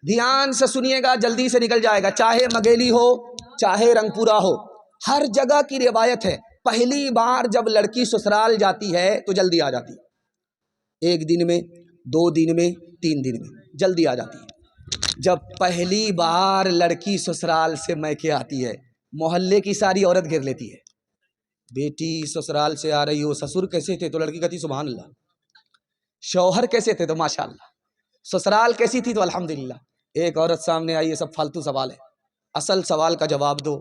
دھیان سے سنیے گا، جلدی سے نکل جائے گا، چاہے مگیلی ہو چاہے رنگ پورا ہو، ہر جگہ کی روایت ہے پہلی بار جب لڑکی سسرال جاتی ہے تو جلدی آ جاتی ہے، 1 دن میں 2 دن میں 3 دن میں جلدی آ جاتی ہے۔ جب پہلی بار لڑکی سسرال سے میکے آتی ہے، محلے کی ساری عورت گھیر لیتی ہے، بیٹی سسرال سے آ رہی ہو، سسر کیسے تھے؟ تو لڑکی کہتی سبحان اللہ۔ شوہر کیسے تھے؟ تو ماشاء اللہ۔ سسرال کیسی تھی؟ تو الحمدللہ۔ ایک عورت سامنے آئی، یہ سب فالتو سوال ہے، اصل سوال کا جواب دو۔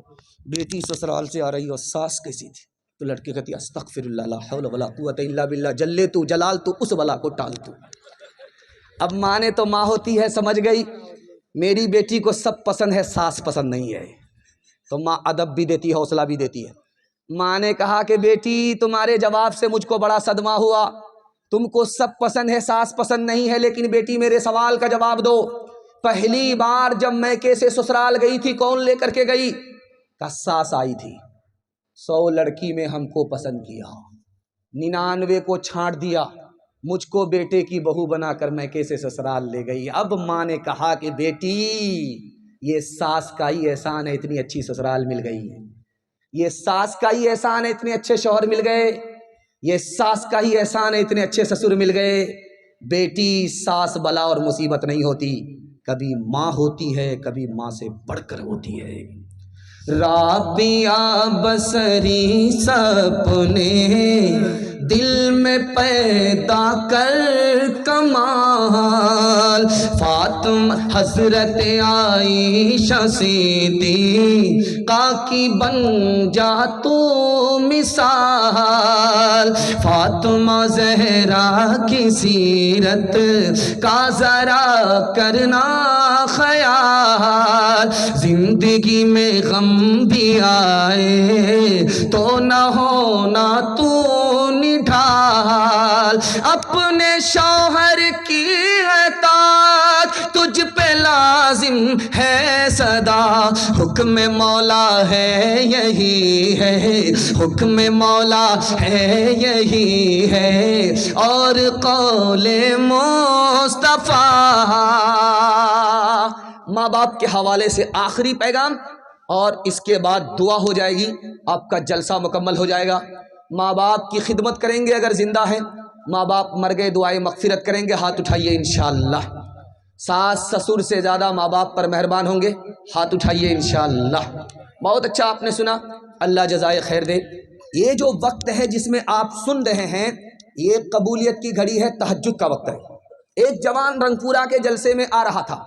بیٹی سسرال سے آ رہی ہو، ساس کیسی تھی؟ تو لڑکی کہتی استغفر اللہ لا حول ولا قوت الا باللہ، جلے تو جلال تو اس بلا کو ٹال تو۔ اب ماں نے تو ماں ہوتی ہے، سمجھ گئی میری بیٹی کو سب پسند ہے، ساس پسند نہیں ہے، تو ماں ادب بھی دیتی ہے، حوصلہ بھی دیتی ہے۔ ماں نے کہا کہ بیٹی تمہارے جواب سے مجھ کو بڑا صدمہ ہوا، تم کو سب پسند ہے، ساس پسند نہیں ہے، لیکن بیٹی میرے سوال کا جواب دو، پہلی بار جب میکے سے سسرال گئی تھی کون لے کر کے گئی؟ کہ ساس آئی تھی، 100 لڑکی میں ہم کو پسند کیا، 99 کو چھانٹ دیا، مجھ کو بیٹے کی بہو بنا کر میکے سے سسرال لے گئی۔ اب ماں نے کہا کہ بیٹی یہ ساس کا ہی احسان ہے، اتنی اچھی سسرال مل گئی، یہ ساس کا ہی احسان ہے، اتنے اچھے شوہر مل گئے، یہ ساس کا ہی احسان ہے، اتنے اچھے سسر مل گئے۔ بیٹی ساس بلا اور مصیبت نہیں ہوتی، کبھی ماں ہوتی ہے، کبھی ماں سے بڑھ کر ہوتی ہے۔ رابعہ بصری سپنے دل میں پیدا کر کمال، فاطمہ حضرت عائشہ صدیقہ کی بن جا تو مثال، فاطمہ زہرا کی سیرت کا ذرا کرنا خیال، زندگی میں غم بھی آئے تو نہ ہونا تو نڈھال، اپنے شوہر کی اطاعت تجھ پہ لازم ہے صدا، حکم مولا ہے یہی ہے، حکم مولا ہے یہی ہے، اور قول مصطفیٰ۔ ماں باپ کے حوالے سے آخری پیغام، اور اس کے بعد دعا ہو جائے گی، آپ کا جلسہ مکمل ہو جائے گا۔ ماں باپ کی خدمت کریں گے اگر زندہ ہیں، ماں باپ مر گئے دعائیں مغفرت کریں گے، ہاتھ اٹھائیے انشاءاللہ۔ ساس سسر سے زیادہ ماں باپ پر مہربان ہوں گے، ہاتھ اٹھائیے انشاءاللہ۔ بہت اچھا آپ نے سنا، اللہ جزائے خیر دے۔ یہ جو وقت ہے جس میں آپ سن رہے ہیں، یہ قبولیت کی گھڑی ہے، تہجد کا وقت ہے۔ ایک جوان رنگ پورا کے جلسے میں آ رہا تھا،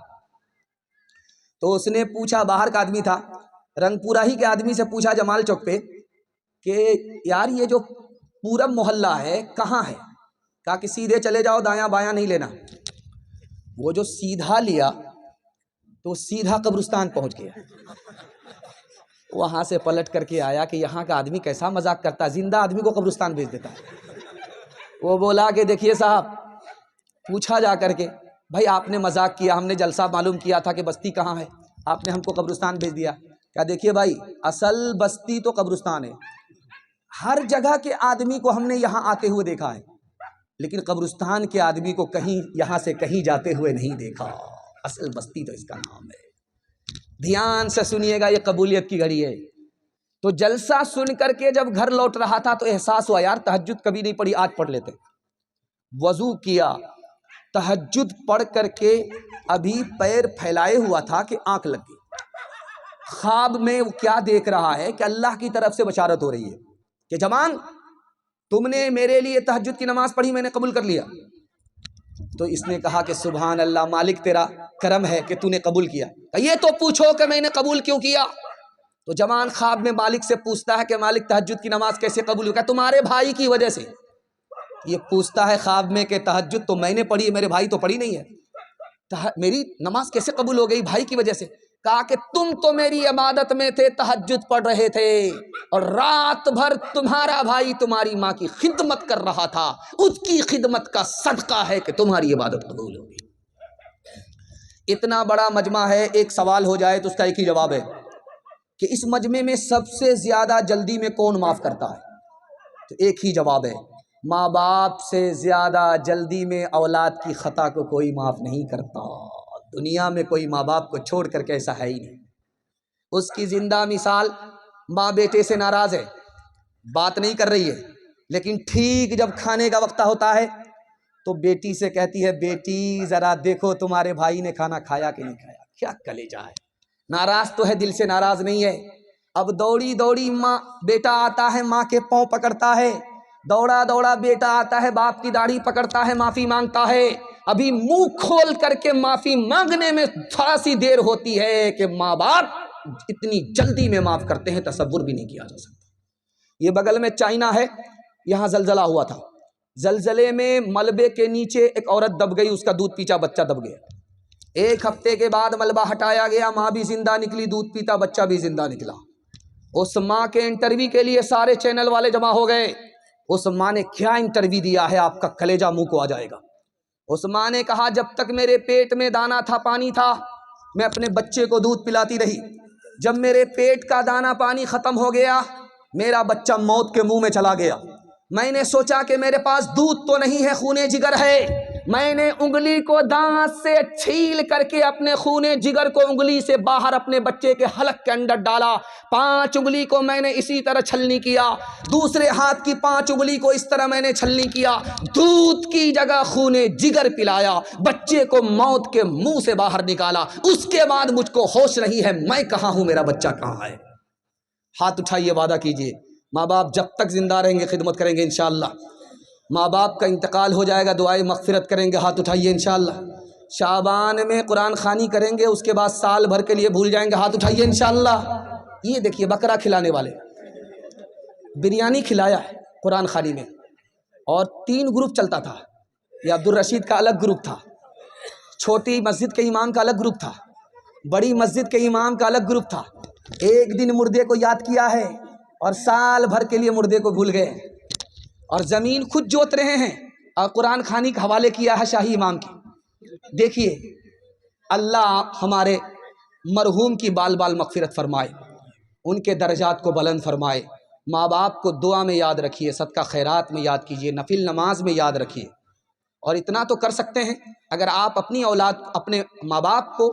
تو اس نے پوچھا، باہر کا آدمی تھا، رنگ پورا ہی کے آدمی سے پوچھا جمال چوک پہ کہ یار یہ جو پورب محلہ ہے کہاں ہے؟ کہا کہ سیدھے چلے جاؤ، دایاں بایاں نہیں لینا۔ وہ جو سیدھا لیا تو سیدھا قبرستان پہنچ گیا، وہاں سے پلٹ کر کے آیا کہ یہاں کا آدمی کیسا مذاق کرتا ہے، زندہ آدمی کو قبرستان بھیج دیتا ہے۔ وہ بولا کہ دیکھیے صاحب، پوچھا جا کر کے، بھائی آپ نے مذاق کیا، ہم نے جلسہ معلوم کیا تھا کہ بستی کہاں ہے، آپ نے ہم کو قبرستان بھیج دیا۔ کیا دیکھیے بھائی، اصل بستی تو قبرستان ہے، ہر جگہ کے آدمی کو ہم نے یہاں آتے ہوئے دیکھا ہے، لیکن قبرستان کے آدمی کو کہیں یہاں سے کہیں جاتے ہوئے نہیں دیکھا، اصل بستی تو اس کا نام ہے۔ دھیان سے سنیے گا، یہ قبولیت کی گھڑی ہے۔ تو جلسہ سن کر کے جب گھر لوٹ رہا تھا تو احساس ہوا یار تہجد کبھی نہیں پڑھی، آج پڑھ لیتے۔ وضو کیا، تہجد پڑھ کر کے ابھی پیر پھیلائے ہوا تھا کہ آنکھ لگ گئی۔ خواب میں وہ کیا دیکھ رہا ہے کہ اللہ کی طرف سے بشارت ہو رہی ہے کہ جوان تم نے میرے لیے تہجد کی نماز پڑھی، میں نے قبول کر لیا۔ تو اس نے کہا کہ سبحان اللہ، مالک تیرا کرم ہے کہ تو نے قبول کیا۔ یہ تو پوچھو کہ میں نے قبول کیوں کیا؟ تو جوان خواب میں مالک سے پوچھتا ہے کہ مالک تہجد کی نماز کیسے قبول ہو؟ کہ تمہارے بھائی کی وجہ سے۔ یہ پوچھتا ہے خواب میں کہ تہجد تو میں نے پڑھی ہے، میرے بھائی تو پڑھی نہیں ہے، میری نماز کیسے قبول ہو گئی؟ بھائی کی وجہ سے۔ کہا کہ تم تو میری عبادت میں تھے، تہجد پڑھ رہے تھے، اور رات بھر تمہارا بھائی تمہاری ماں کی خدمت کر رہا تھا، اس کی خدمت کا صدقہ ہے کہ تمہاری عبادت قبول ہوگی۔ اتنا بڑا مجمع ہے، ایک سوال ہو جائے تو اس کا ایک ہی جواب ہے کہ اس مجمع میں سب سے زیادہ جلدی میں کون معاف کرتا ہے؟ تو ایک ہی جواب ہے، ماں باپ سے زیادہ جلدی میں اولاد کی خطا کو کوئی معاف نہیں کرتا۔ دنیا میں کوئی ماں باپ کو چھوڑ کر کے ایسا ہے ہی نہیں. اس کی زندہ مثال ماں بیٹے سے ناراض ہے، بات نہیں کر رہی ہے، لیکن ٹھیک جب کھانے کا وقت ہوتا ہے تو بیٹی سے کہتی ہے بیٹی ذرا دیکھو تمہارے بھائی نے کھانا کھایا کہ نہیں کھایا. کیا کلیجہ ہے. ناراض تو ہے، دل سے ناراض نہیں ہے. اب دوڑی دوڑی ماں بیٹا آتا ہے، ماں کے پاؤں پکڑتا ہے، دوڑا دوڑا بیٹا آتا ہے، باپ کی داڑھی پکڑتا ہے، معافی مانگتا ہے. ابھی منہ کھول کر کے معافی مانگنے میں تھوڑا سی دیر ہوتی ہے کہ ماں باپ اتنی جلدی میں معاف کرتے ہیں، تصور بھی نہیں کیا جا سکتا. یہ بغل میں چائنا ہے، یہاں زلزلہ ہوا تھا. زلزلے میں ملبے کے نیچے ایک عورت دب گئی، اس کا دودھ پیتا بچہ دب گیا. 1 ہفتے کے بعد ملبہ ہٹایا گیا، ماں بھی زندہ نکلی، دودھ پیتا بچہ بھی زندہ نکلا. اس ماں کے انٹرویو کے لیے سارے چینل والے جمع ہو گئے. اس ماں نے کیا انٹرویو دیا ہے، آپ کا کلیجہ منہ کو آ جائے گا. اس ماں نے کہا جب تک میرے پیٹ میں دانا تھا، پانی تھا، میں اپنے بچے کو دودھ پلاتی رہی. جب میرے پیٹ کا دانا پانی ختم ہو گیا، میرا بچہ موت کے منہ میں چلا گیا. میں نے سوچا کہ میرے پاس دودھ تو نہیں ہے، خون جگر ہے. میں نے انگلی کو دانت سے چھیل کر کے اپنے خون جگر کو انگلی سے باہر اپنے بچے کے حلق کے اندر ڈالا. 5 انگلی کو میں نے اسی طرح چھلنی کیا، دوسرے ہاتھ کی 5 انگلی کو اس طرح میں نے چھلنی کیا. دودھ کی جگہ خون جگر پلایا، بچے کو موت کے منہ سے باہر نکالا. اس کے بعد مجھ کو ہوش نہیں ہے میں کہاں ہوں، میرا بچہ کہاں ہے. ہاتھ اٹھائیے، وعدہ کیجئے ماں باپ جب تک زندہ رہیں گے خدمت کریں گے انشاءاللہ. ماں باپ کا انتقال ہو جائے گا، دعائیں مغفرت کریں گے. ہاتھ اٹھائیے انشاءاللہ. شعبان میں قرآن خوانی کریں گے، اس کے بعد سال بھر کے لیے بھول جائیں گے. ہاتھ اٹھائیے انشاءاللہ. یہ دیکھیے بکرا کھلانے والے، بریانی کھلایا ہے قرآن خوانی میں، اور 3 گروپ چلتا تھا. یہ عبدالرشید کا الگ گروپ تھا، چھوٹی مسجد کے امام کا الگ گروپ تھا، بڑی مسجد کے امام کا الگ گروپ تھا. ایک دن مردے کو یاد کیا ہے اور سال بھر کے لیے مردے کو بھول گئے، اور زمین خود جوت رہے ہیں اور قرآن خوانی کا حوالے کیا ہے شاہی امام کی. دیکھیے اللہ ہمارے مرحوم کی بال بال مغفرت فرمائے، ان کے درجات کو بلند فرمائے. ماں باپ کو دعا میں یاد رکھیے، صدقہ خیرات میں یاد کیجیے، نفل نماز میں یاد رکھیے. اور اتنا تو کر سکتے ہیں، اگر آپ اپنی اولاد اپنے ماں باپ کو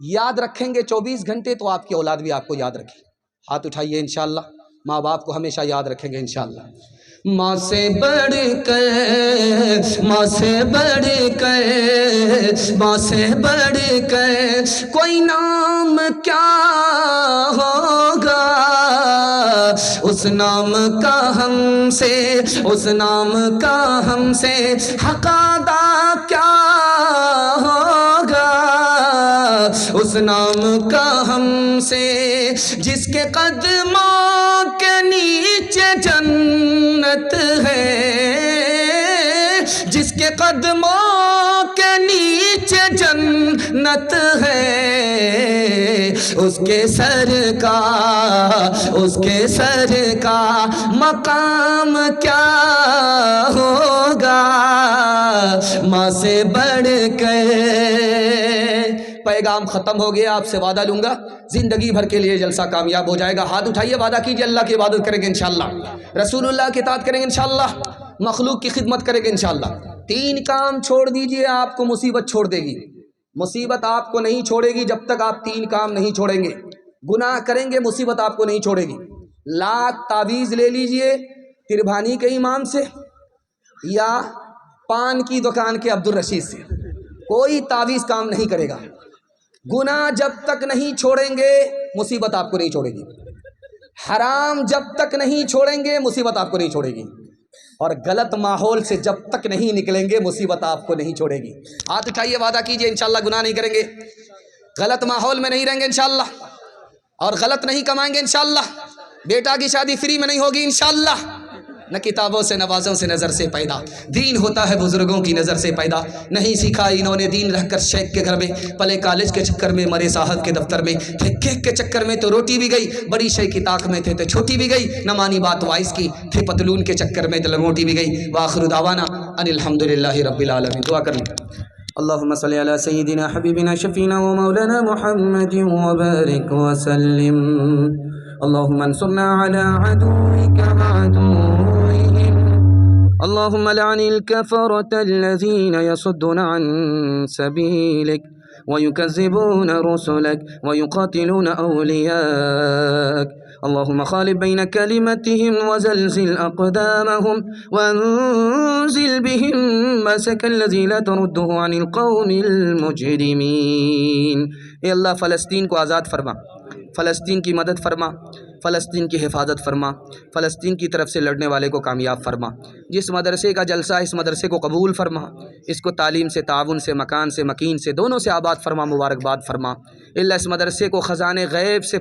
یاد رکھیں گے 24 گھنٹے تو آپ کی اولاد بھی آپ کو یاد رکھے. ہاتھ اٹھائیے انشاءاللہ. ماں باپ کو ہمیشہ یاد رکھیں گے انشاءاللہ. ماں سے بڑھ کر، ماں سے بڑھ کر، ماں سے بڑھ کر کوئی نام کیا ہوگا. اس نام کا ہم سے، اس نام کا ہم سے حق ادا کیا ہوگا. اس نام کا ہم سے جس کے قدموں کے نیچے جنت ہے، جس کے قدموں کے نیچے جنت ہے. اس کے سر کا، اس کے سر کا مقام کیا ہوگا. ماں سے بڑھ کر. پیغام ختم ہو گیا. آپ سے وعدہ لوں گا زندگی بھر کے لیے جلسہ کامیاب ہو جائے گا. ہاتھ اٹھائیے، وعدہ کیجیے اللہ کی عبادت کریں گے انشاءاللہ، رسول اللہ کی اطاعت کریں گے انشاءاللہ، مخلوق کی خدمت کریں گے انشاءاللہ. 3 کام چھوڑ دیجئے، آپ کو مصیبت چھوڑ دے گی. مصیبت آپ کو نہیں چھوڑے گی جب تک آپ 3 کام نہیں چھوڑیں گے. گناہ کریں گے، مصیبت آپ کو نہیں چھوڑے گی. لاکھ تعویذ لے لیجئے تربھانی کے امام سے یا پان کی دکان کے عبدالرشید سے، کوئی تعویذ کام نہیں کرے گا. گناہ جب تک نہیں چھوڑیں گے مصیبت آپ کو نہیں چھوڑے گی. حرام جب تک نہیں چھوڑیں گے مصیبت آپ کو نہیں چھوڑے گی. اور غلط ماحول سے جب تک نہیں نکلیں گے مصیبت آپ کو نہیں چھوڑے گی. ہاتھ اٹھائیے، وعدہ کیجئے انشاءاللہ گناہ نہیں کریں گے، غلط ماحول میں نہیں رہیں گے انشاءاللہ، اور غلط نہیں کمائیں گے انشاءاللہ. بیٹا کی شادی فری میں نہیں ہوگی انشاءاللہ. نہ کتابوں سے نوازوں سے نظر سے پیدا، دین ہوتا ہے بزرگوں کی نظر سے پیدا. نہیں سیکھا انہوں نے دین رہ کر شیخ کے گھر میں، پلے کالج کے چکر میں، مرے صاحب کے دفتر میں، تھے کیک کے چکر میں تو روٹی بھی گئی، بڑی شے کی طاق میں تھے تو چھوٹی بھی گئی، نہ مانی بات وائس کی، تھے پتلون کے چکر میں تو لنگوٹی بھی گئی. وآخر دعوانا ان الحمدللہ رب العالمین. دعا کر لیں. اللهم صل على سيدنا حبيبنا شفينا ومولانا محمد وبارك وسلم. اللهم انصرنا على عدوك وعدوهم. اللهم لعن الكفرة الذين يصدون عن سبيلك ويكذبون رسلك ويقاتلون أولياءك اللهم خالف بين كلمتهم وزلزل أقدامهم وانزل بهم مسك الذي لا ترده عن القوم المجرمين۔ اے اللہ فلسطین کو آزاد فرما، فلسطین کی مدد فرما، فلسطین کی حفاظت فرما، فلسطین کی طرف سے لڑنے والے کو کامیاب فرما۔ جس مدرسے کا جلسہ اس مدرسے کو قبول فرما، اس کو تعلیم سے، تعاون سے، مکان سے، مکین سے، دونوں سے آباد فرما، مبارکباد فرما۔ اللہ اس مدرسے کو خزانے غیب سے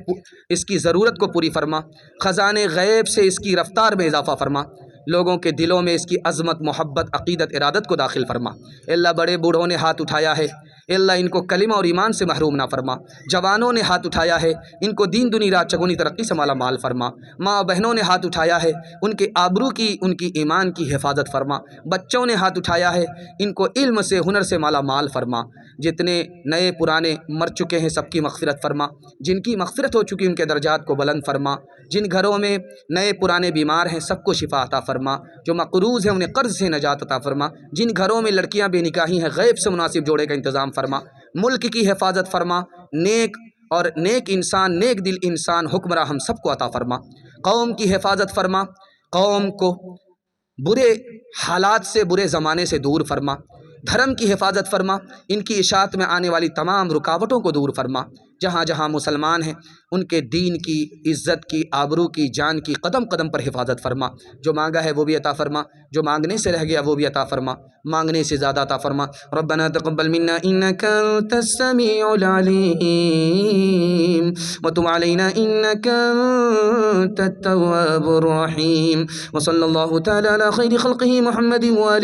اس کی ضرورت کو پوری فرما، خزانے غیب سے اس کی رفتار میں اضافہ فرما، لوگوں کے دلوں میں اس کی عظمت، محبت، عقیدت، ارادت کو داخل فرما۔ اللہ بڑے بوڑھوں نے ہاتھ اٹھایا ہے، اللہ ان کو کلمہ اور ایمان سے محروم نہ فرما۔ جوانوں نے ہاتھ اٹھایا ہے، ان کو دین دنیا رات چگونی ترقی سے مالا مال فرما۔ ماں بہنوں نے ہاتھ اٹھایا ہے، ان کے آبرو کی، ان کی ایمان کی حفاظت فرما۔ بچوں نے ہاتھ اٹھایا ہے، ان کو علم سے، ہنر سے مالا مال فرما۔ جتنے نئے پرانے مر چکے ہیں سب کی مغفرت فرما، جن کی مغفرت ہو چکی ان کے درجات کو بلند فرما۔ جن گھروں میں نئے پرانے بیمار ہیں سب کو شفا عطا فرما، جو مقروض ہیں انہیں قرض سے نجات عطا فرما۔ جن گھروں میں لڑکیاں بے نکاحی ہیں غیب سے مناسب جوڑے کا انتظام فرما۔ ملک کی حفاظت فرما، نیک انسان، نیک دل انسان حکمراں ہم سب کو عطا فرما۔ قوم کی حفاظت فرما، قوم کو برے حالات سے، برے زمانے سے دور فرما۔ دھرم کی حفاظت فرما، ان کی اشاعت میں آنے والی تمام رکاوٹوں کو دور فرما۔ جہاں جہاں مسلمان ہیں ان کے دین کی، عزت کی، آبرو کی، جان کی قدم قدم پر حفاظت فرما۔ جو مانگا ہے وہ بھی عطا فرما، جو مانگنے سے رہ گیا وہ بھی عطا فرما، مانگنے سے زیادہ عطا فرما۔ ربنا تقبل منا انك انت السميع العليم وتب علينا انك انت التواب الرحيم وصلى الله تعالى على خير خلقه محمد وآله